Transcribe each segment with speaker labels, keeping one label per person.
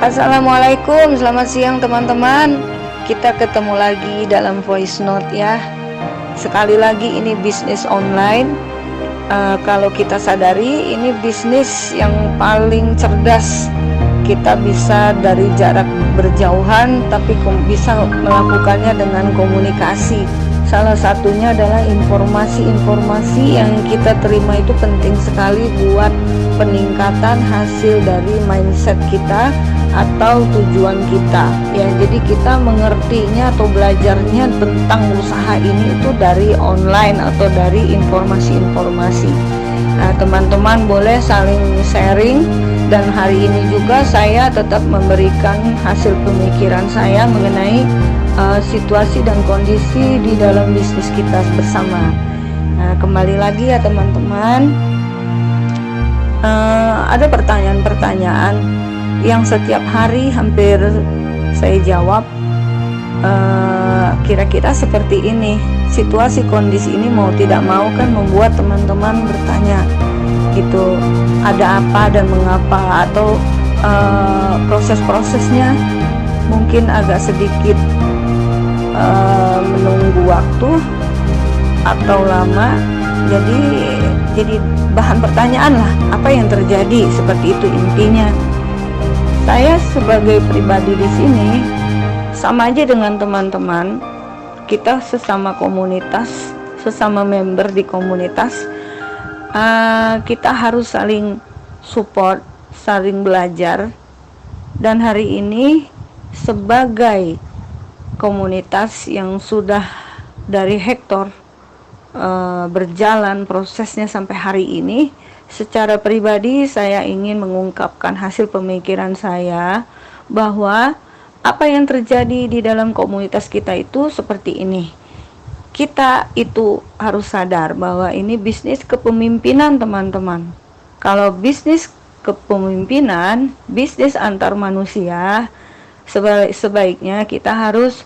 Speaker 1: Assalamualaikum, selamat siang teman-teman. Kita ketemu lagi dalam voice note ya. Sekali lagi ini bisnis online. Kalau kita sadari ini bisnis yang paling cerdas. Kita bisa dari jarak berjauhan tapi bisa melakukannya dengan komunikasi. Salah satunya adalah informasi-informasi yang kita terima itu penting sekali buat peningkatan hasil dari mindset kita atau tujuan kita ya. Jadi kita mengertinya atau belajarnya tentang usaha ini itu dari online atau dari informasi-informasi. Nah, teman-teman boleh saling sharing, dan hari ini juga saya tetap memberikan hasil pemikiran saya mengenai situasi dan kondisi di dalam bisnis kita bersama. Nah, kembali lagi ya teman-teman, ada pertanyaan-pertanyaan yang setiap hari hampir saya jawab. Kira-kira seperti ini, situasi kondisi ini mau tidak mau kan membuat teman-teman bertanya gitu, ada apa dan mengapa, atau proses-prosesnya mungkin agak sedikit menunggu waktu atau lama. Jadi bahan pertanyaan lah, apa yang terjadi, seperti itu intinya. Saya sebagai pribadi di sini sama aja dengan teman-teman, kita sesama komunitas, sesama member di komunitas, kita harus saling support, saling belajar. Dan hari ini sebagai komunitas yang sudah dari hektar berjalan prosesnya sampai hari ini, secara pribadi saya ingin mengungkapkan hasil pemikiran saya bahwa apa yang terjadi di dalam komunitas kita itu seperti ini. Kita itu harus sadar bahwa ini bisnis kepemimpinan teman-teman. Kalau bisnis kepemimpinan, bisnis antar manusia, sebaiknya kita harus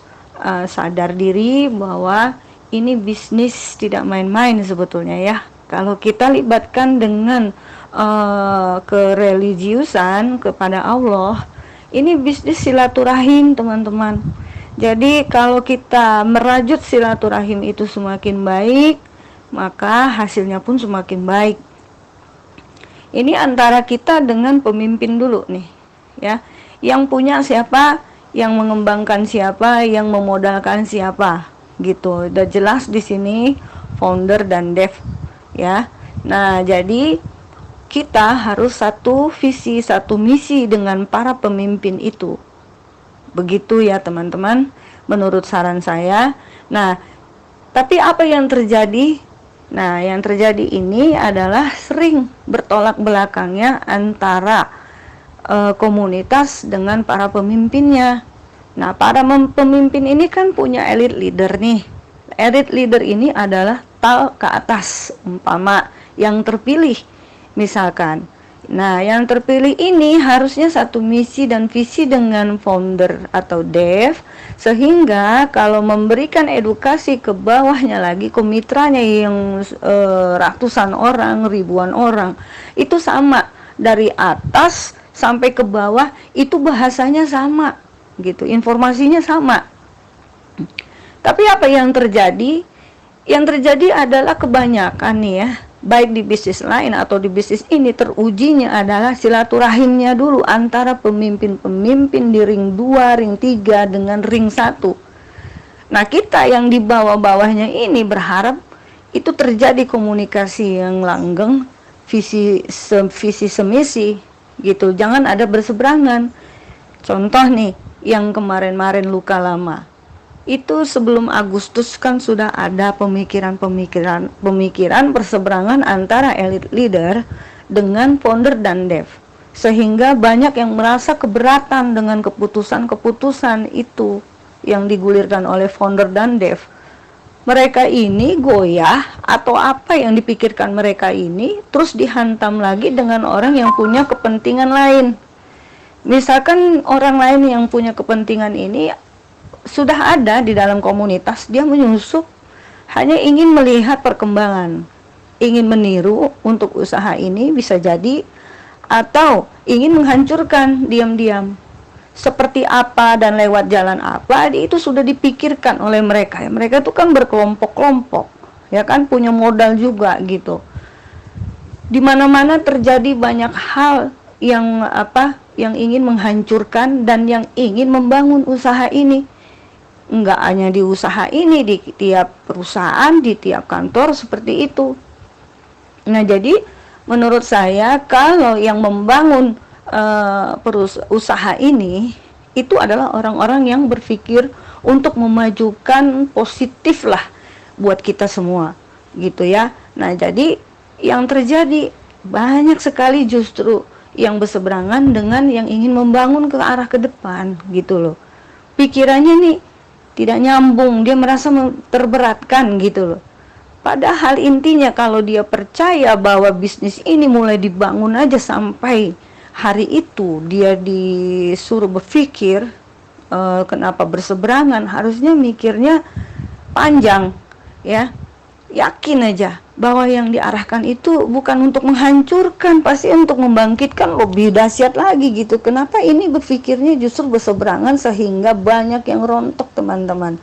Speaker 1: sadar diri bahwa ini bisnis tidak main-main sebetulnya ya. Kalau kita libatkan dengan kereligiusan kepada Allah, ini bisnis silaturahim teman-teman. Jadi kalau kita merajut silaturahim itu semakin baik, maka hasilnya pun semakin baik. Ini antara kita dengan pemimpin dulu nih ya. Yang punya siapa, yang mengembangkan siapa, yang memodalkan siapa gitu. Udah jelas di sini founder dan dev ya. Nah, jadi kita harus satu visi, satu misi dengan para pemimpin itu. Begitu ya teman-teman, menurut saran saya. Nah, tapi apa yang terjadi? Nah, yang terjadi ini adalah sering bertolak belakangnya antara komunitas dengan para pemimpinnya. Nah, para pemimpin ini kan punya elite leader nih. Elite leader ini adalah tal ke atas, umpama yang terpilih misalkan. Nah, yang terpilih ini harusnya satu misi dan visi dengan founder atau dev, sehingga kalau memberikan edukasi ke bawahnya lagi, ke mitranya yang ratusan orang, ribuan orang, itu sama dari atas sampai ke bawah, itu bahasanya sama gitu, informasinya sama. Tapi apa yang terjadi? Yang terjadi adalah kebanyakan nih ya, baik di bisnis lain atau di bisnis ini, terujinya adalah silaturahimnya dulu antara pemimpin-pemimpin di ring 2, ring 3 dengan ring 1. Nah, kita yang di bawah-bawahnya ini berharap itu terjadi komunikasi yang langgeng, visi semisi gitu, jangan ada berseberangan. Contoh nih, yang kemarin-kemarin luka lama itu sebelum Agustus kan sudah ada pemikiran perseberangan antara elite leader dengan founder dan dev, sehingga banyak yang merasa keberatan dengan keputusan-keputusan itu yang digulirkan oleh founder dan dev. Mereka ini goyah atau apa yang dipikirkan mereka ini terus dihantam lagi dengan orang yang punya kepentingan lain. Misalkan orang lain yang punya kepentingan ini sudah ada di dalam komunitas, dia menyusup hanya ingin melihat perkembangan, ingin meniru untuk usaha ini bisa jadi, atau ingin menghancurkan diam-diam. seperti apa dan lewat jalan apa, itu sudah dipikirkan oleh mereka. Ya, mereka itu kan berkelompok-kelompok, ya kan, punya modal juga gitu. Di mana-mana terjadi banyak hal yang yang ingin menghancurkan dan yang ingin membangun usaha ini. Enggak hanya di usaha ini, di tiap perusahaan, di tiap kantor seperti itu. Nah, jadi menurut saya kalau yang membangun usaha ini itu adalah orang-orang yang berpikir untuk memajukan positif lah buat kita semua gitu ya. Nah, jadi yang terjadi banyak sekali justru yang berseberangan dengan yang ingin membangun ke arah ke depan gitu loh. Pikirannya nih tidak nyambung, dia merasa terberatkan gitu loh. Padahal intinya kalau dia percaya bahwa bisnis ini mulai dibangun aja sampai hari itu dia disuruh berpikir kenapa berseberangan, harusnya mikirnya panjang ya, yakin aja bahwa yang diarahkan itu bukan untuk menghancurkan, pasti untuk membangkitkan lebih dahsyat lagi gitu. Kenapa ini berpikirnya justru berseberangan sehingga banyak yang rontok teman-teman,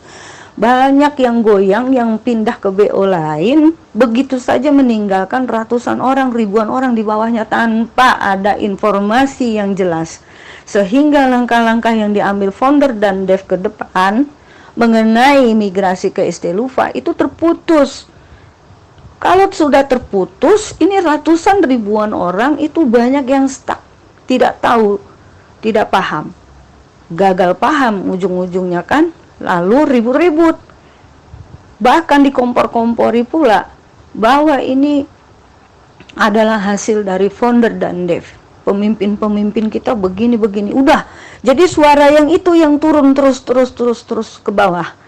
Speaker 1: banyak yang goyang, yang pindah ke BO lain, begitu saja meninggalkan ratusan orang, ribuan orang di bawahnya tanpa ada informasi yang jelas. Sehingga langkah-langkah yang diambil founder dan dev ke depan mengenai migrasi ke Estelufa itu terputus. Kalau sudah terputus, ini ratusan ribuan orang itu banyak yang stuck, tidak tahu, tidak paham, gagal paham ujung-ujungnya kan. Lalu ribut-ribut, bahkan dikompor-kompori pula bahwa ini adalah hasil dari founder dan dev. Pemimpin-pemimpin kita begini-begini. Udah, jadi suara yang itu yang turun terus ke bawah.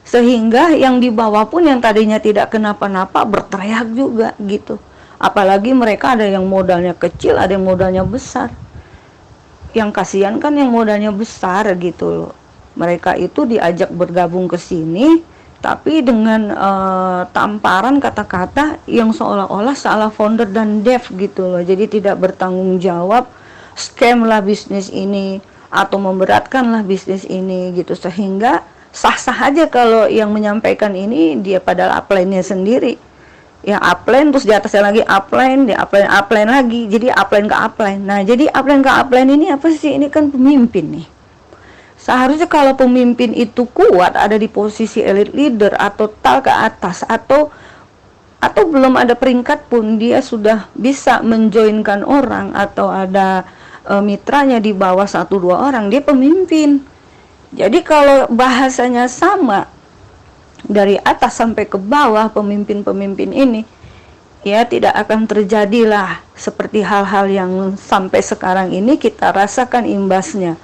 Speaker 1: Sehingga yang di bawah pun yang tadinya tidak kenapa-napa berteriak juga gitu. Apalagi mereka ada yang modalnya kecil, ada yang modalnya besar. Yang kasihan kan yang modalnya besar gitu loh. Mereka itu diajak bergabung ke sini, tapi dengan tamparan kata-kata yang seolah-olah salah founder dan dev gitu loh. Jadi tidak bertanggung jawab, scam lah bisnis ini, atau memberatkanlah bisnis ini gitu. Sehingga sah-sah aja kalau yang menyampaikan ini dia pada upline-nya sendiri. Ya upline, terus di atasnya lagi upline, di upline lagi, jadi upline ke upline. Nah, jadi upline ke upline ini apa sih? Ini kan pemimpin nih. Seharusnya kalau pemimpin itu kuat, ada di posisi elite leader atau tal ke atas, atau belum ada peringkat pun dia sudah bisa menjoinkan orang atau ada mitranya di bawah 1-2 orang, dia pemimpin. Jadi kalau bahasanya sama dari atas sampai ke bawah pemimpin-pemimpin ini, ya tidak akan terjadilah seperti hal-hal yang sampai sekarang ini kita rasakan imbasnya.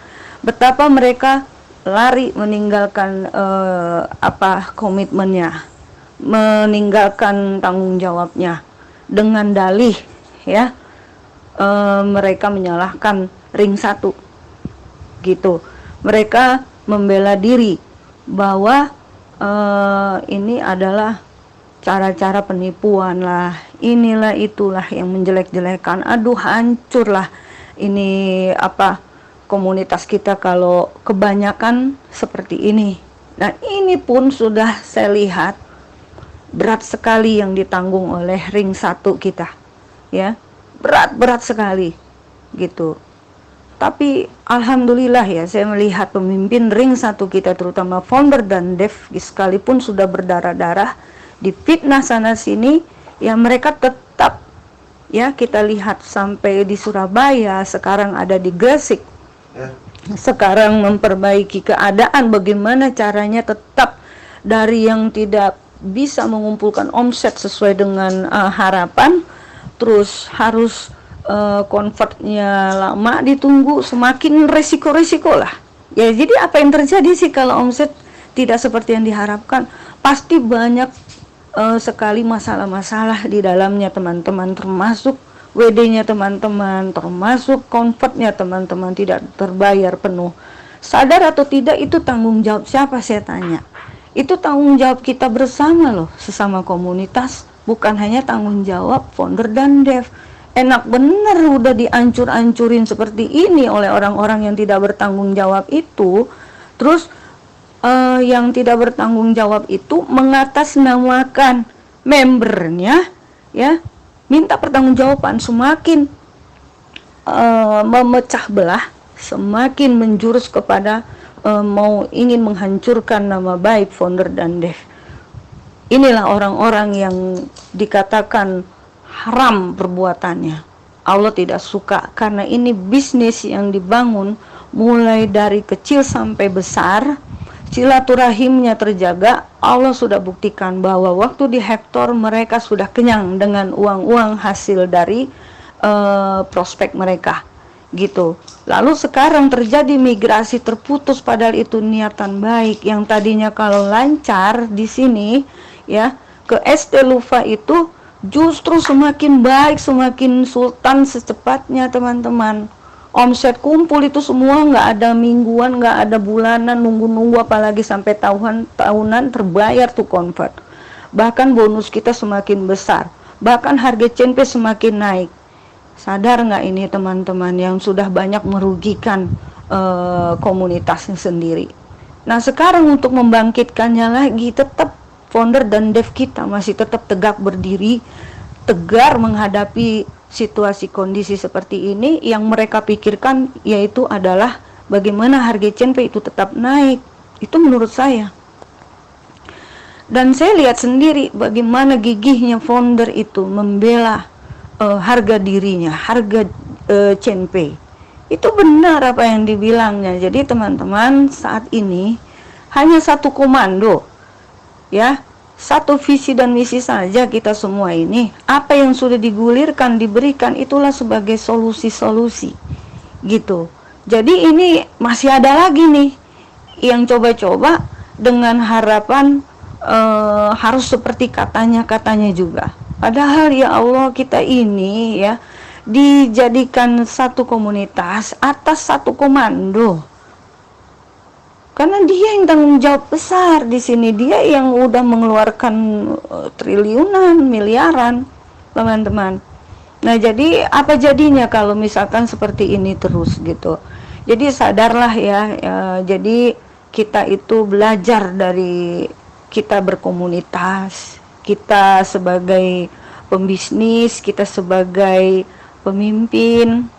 Speaker 1: Betapa mereka lari meninggalkan komitmennya, meninggalkan tanggung jawabnya dengan dalih ya mereka menyalahkan ring 1 gitu. Mereka membela diri bahwa ini adalah cara-cara penipuan lah, inilah itulah yang menjelek-jelekan. Aduh, hancurlah ini komunitas kita kalau kebanyakan seperti ini. Nah, ini pun sudah saya lihat berat sekali yang ditanggung oleh ring 1 kita, ya, berat sekali gitu. Tapi alhamdulillah ya, saya melihat pemimpin ring 1 kita, terutama founder dan dev, sekalipun sudah berdarah-darah difitnah sana sini, ya mereka tetap, ya kita lihat sampai di Surabaya, sekarang ada di Gresik, sekarang memperbaiki keadaan. Bagaimana caranya tetap dari yang tidak bisa mengumpulkan omset sesuai dengan harapan, terus harus convertnya lama ditunggu, semakin resiko-resiko lah ya. Jadi apa yang terjadi sih kalau omset tidak seperti yang diharapkan? Pasti banyak sekali masalah-masalah di dalamnya teman-teman, termasuk WD-nya teman-teman, termasuk convertnya teman-teman tidak terbayar penuh. Sadar atau tidak, itu tanggung jawab siapa, saya tanya? Itu tanggung jawab kita bersama loh, sesama komunitas, bukan hanya tanggung jawab founder dan dev. enak bener udah diancur-ancurin seperti ini oleh orang-orang yang tidak bertanggung jawab itu. Terus yang tidak bertanggung jawab itu mengatasnamakan membernya, ya, minta pertanggungjawaban, semakin memecah belah, semakin menjurus kepada mau ingin menghancurkan nama baik founder dan dev. Inilah orang-orang yang dikatakan haram perbuatannya. Allah tidak suka, karena ini bisnis yang dibangun mulai dari kecil sampai besar. Silaturahimnya terjaga. Allah sudah buktikan bahwa waktu di Hector mereka sudah kenyang dengan uang-uang hasil dari prospek mereka, gitu. Lalu sekarang terjadi migrasi, terputus, padahal itu niatan baik yang tadinya kalau lancar di sini, ya, ke ST Lufa itu justru semakin baik, semakin sultan secepatnya, teman-teman. Omset kumpul itu semua, nggak ada mingguan, nggak ada bulanan, nunggu-nunggu, apalagi sampai tahunan terbayar tuh convert. Bahkan bonus kita semakin besar, bahkan harga CNP semakin naik. Sadar nggak ini teman-teman, yang sudah banyak merugikan komunitasnya sendiri. Nah sekarang untuk membangkitkannya lagi, tetap founder dan dev kita masih tetap tegak berdiri, tegar menghadapi situasi kondisi seperti ini. Yang mereka pikirkan yaitu adalah bagaimana harga CNP itu tetap naik. Itu menurut saya. Dan saya lihat sendiri bagaimana gigihnya founder itu membela harga dirinya, harga CNP. Itu benar apa yang dibilangnya. Jadi teman-teman, saat ini hanya satu komando, ya, satu visi dan misi saja kita semua ini. Apa yang sudah digulirkan, diberikan, itulah sebagai solusi-solusi, gitu. Jadi ini masih ada lagi nih yang coba-coba dengan harapan harus seperti katanya juga. Padahal ya Allah, kita ini ya dijadikan satu komunitas atas satu komando. Karena dia yang tanggung jawab besar di sini, dia yang udah mengeluarkan triliunan, miliaran, teman-teman. Nah, jadi apa jadinya kalau misalkan seperti ini terus gitu. Jadi sadarlah ya, jadi kita itu belajar dari kita berkomunitas, kita sebagai pembisnis, kita sebagai pemimpin,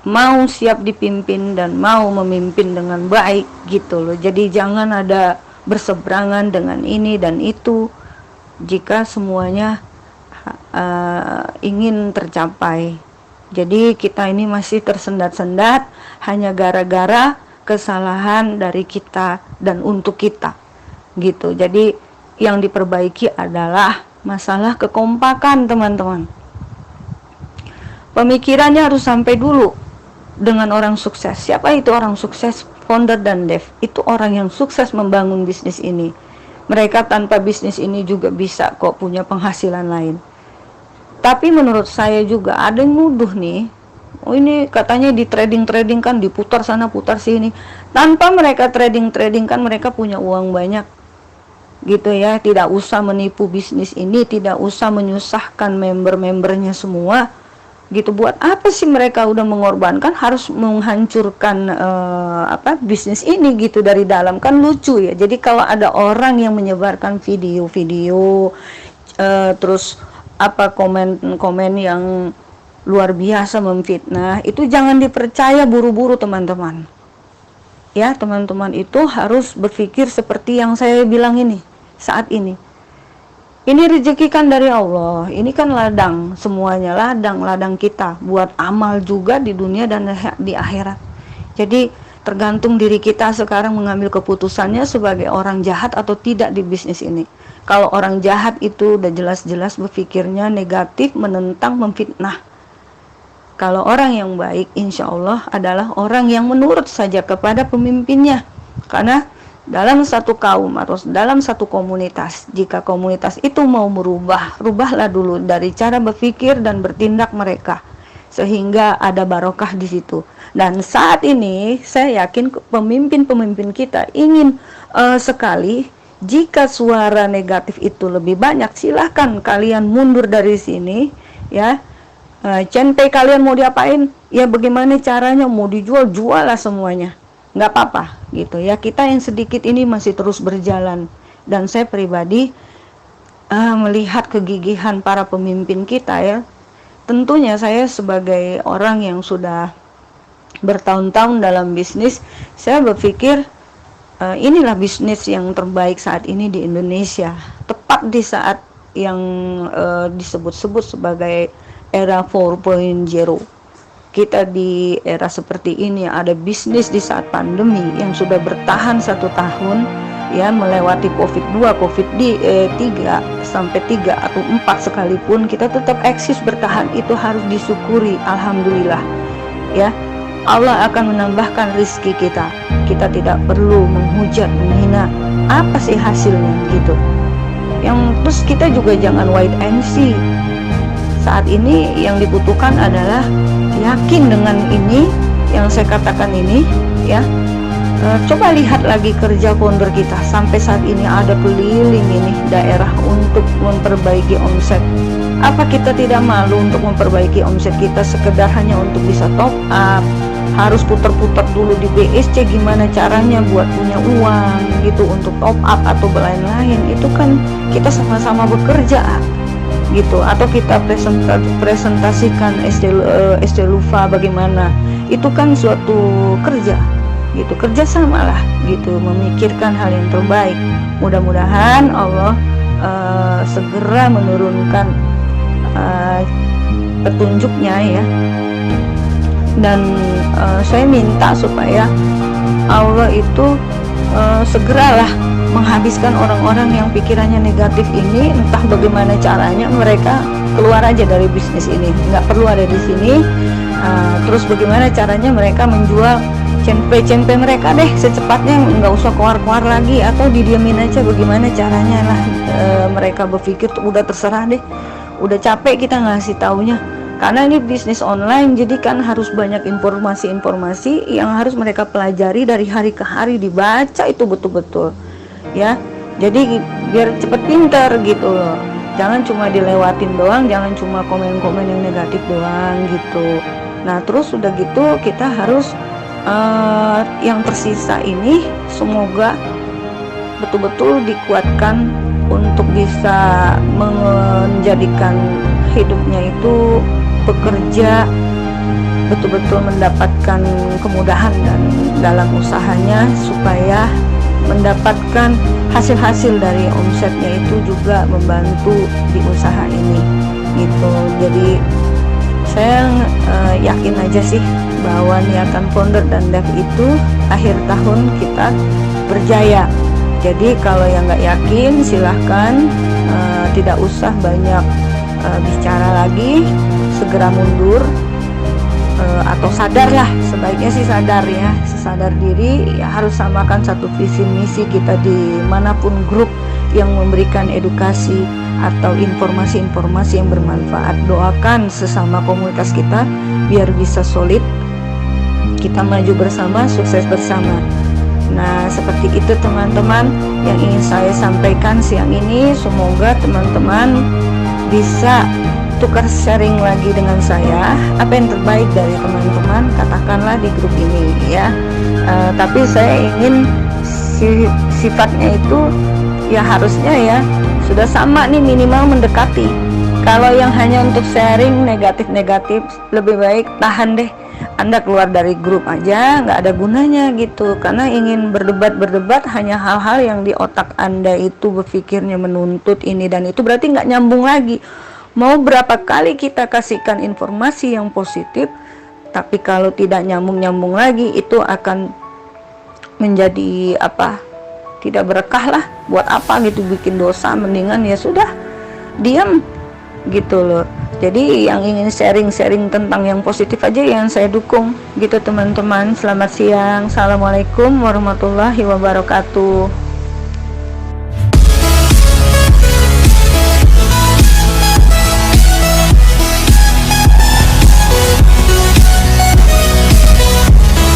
Speaker 1: mau siap dipimpin dan mau memimpin dengan baik, gitu loh. Jadi jangan ada berseberangan dengan ini dan itu jika semuanya ingin tercapai. Jadi kita ini masih tersendat-sendat hanya gara-gara kesalahan dari kita dan untuk kita, gitu. Jadi yang diperbaiki adalah masalah kekompakan, teman-teman. Pemikirannya harus sampai dulu dengan orang sukses. Siapa itu orang sukses? Founder dan dev. Itu orang yang sukses membangun bisnis ini. Mereka tanpa bisnis ini juga bisa kok punya penghasilan lain. Tapi menurut saya juga ada yang nuduh nih, oh ini katanya di trading kan, diputar sana putar sini. Tanpa mereka trading kan mereka punya uang banyak, gitu ya. Tidak usah menipu bisnis ini, tidak usah menyusahkan member-membernya semua, gitu. Buat apa sih mereka udah mengorbankan harus menghancurkan bisnis ini gitu dari dalam? Kan lucu ya. Jadi kalau ada orang yang menyebarkan video-video terus komen yang luar biasa memfitnah, itu jangan dipercaya buru-buru, teman-teman. Ya, teman-teman itu harus berpikir seperti yang saya bilang ini saat ini. Ini rezeki kan dari Allah. Ini kan ladang, semuanya ladang kita buat amal juga di dunia dan di akhirat. Jadi tergantung diri kita sekarang mengambil keputusannya sebagai orang jahat atau tidak di bisnis ini. Kalau orang jahat itu udah jelas-jelas berpikirnya negatif, menentang, memfitnah. Kalau orang yang baik, insya Allah adalah orang yang menurut saja kepada pemimpinnya. Karena dalam satu kaum atau dalam satu komunitas, jika komunitas itu mau merubah, rubahlah dulu dari cara berpikir dan bertindak mereka, sehingga ada barokah di situ. Dan saat ini saya yakin pemimpin-pemimpin kita ingin sekali, jika suara negatif itu lebih banyak, silahkan kalian mundur dari sini, ya. Centai kalian mau diapain? Ya bagaimana caranya, mau dijual, jual lah semuanya, nggak apa-apa gitu ya. Kita yang sedikit ini masih terus berjalan, dan saya pribadi melihat kegigihan para pemimpin kita ya. Tentunya saya sebagai orang yang sudah bertahun-tahun dalam bisnis, saya berpikir inilah bisnis yang terbaik saat ini di Indonesia, tepat di saat yang disebut-sebut sebagai era 4.0. Kita di era seperti ini, ada bisnis di saat pandemi yang sudah bertahan 1 tahun ya, melewati COVID-2, COVID-3 sampai 3 atau 4 sekalipun, kita tetap eksis bertahan. Itu harus disyukuri, alhamdulillah ya. Allah akan menambahkan rizki kita. Kita tidak perlu menghujat, menghina. Apa sih hasilnya gitu. Yang terus kita juga jangan wait and see. Saat ini yang dibutuhkan adalah yakin dengan ini yang saya katakan ini ya. Coba lihat lagi kerja founder kita sampai saat ini, ada keliling ini daerah untuk memperbaiki omset. Apa kita tidak malu untuk memperbaiki omset kita, sekedar hanya untuk bisa top up? Harus putar-putar dulu di BSC gimana caranya buat punya uang gitu untuk top up atau lain-lain. Itu kan kita sama-sama bekerja gitu. Atau kita presentasikan SD Lufa bagaimana, itu kan suatu kerja gitu, kerjasama lah gitu, memikirkan hal yang terbaik. Mudah-mudahan Allah segera menurunkan petunjuknya ya. Dan saya minta supaya Allah itu segeralah menghabiskan orang-orang yang pikirannya negatif ini. Entah bagaimana caranya mereka keluar aja dari bisnis ini, nggak perlu ada di sini. Terus bagaimana caranya mereka menjual cempe mereka deh secepatnya, nggak usah keluar-keluar lagi, atau didiamin aja, bagaimana caranya lah. Mereka berpikir udah terserah deh, udah capek kita ngasih taunya. Karena ini bisnis online, jadi kan harus banyak informasi-informasi yang harus mereka pelajari dari hari ke hari, dibaca itu betul-betul ya. Jadi biar cepet pinter gitu loh. Jangan cuma dilewatin doang, jangan cuma komen-komen yang negatif doang gitu. Nah terus udah gitu kita harus yang tersisa ini semoga betul-betul dikuatkan untuk bisa menjadikan hidupnya itu bekerja, betul-betul mendapatkan kemudahan dan dalam usahanya, supaya mendapatkan hasil-hasil dari omsetnya itu juga membantu di usaha ini gitu. Jadi saya yakin aja sih bahwa niatan founder dan dev itu akhir tahun kita berjaya. Jadi kalau yang nggak yakin silahkan tidak usah banyak bicara lagi, segera mundur atau sadarlah, sebaiknya sih sadar ya, sadar diri ya, harus samakan satu visi misi kita di manapun grup yang memberikan edukasi atau informasi-informasi yang bermanfaat. Doakan sesama komunitas kita biar bisa solid, kita maju bersama, sukses bersama. Nah seperti itu teman-teman yang ingin saya sampaikan siang ini. Semoga teman-teman bisa tukar sharing lagi dengan saya apa yang terbaik dari teman-teman, katakanlah di grup ini ya. Tapi saya ingin sifatnya itu ya harusnya ya sudah sama nih, minimal mendekati. Kalau yang hanya untuk sharing negatif-negatif, lebih baik tahan deh, Anda keluar dari grup aja, nggak ada gunanya gitu. Karena ingin berdebat hanya hal-hal yang di otak Anda itu berpikirnya menuntut ini dan itu, berarti nggak nyambung lagi. Mau berapa kali kita kasihkan informasi yang positif, tapi kalau tidak nyambung lagi, itu akan menjadi apa? Tidak berkah lah. Buat apa gitu bikin dosa, mendingan ya sudah diam gitu loh. Jadi yang ingin sharing tentang yang positif aja yang saya dukung gitu teman-teman. Selamat siang. Assalamualaikum warahmatullahi wabarakatuh.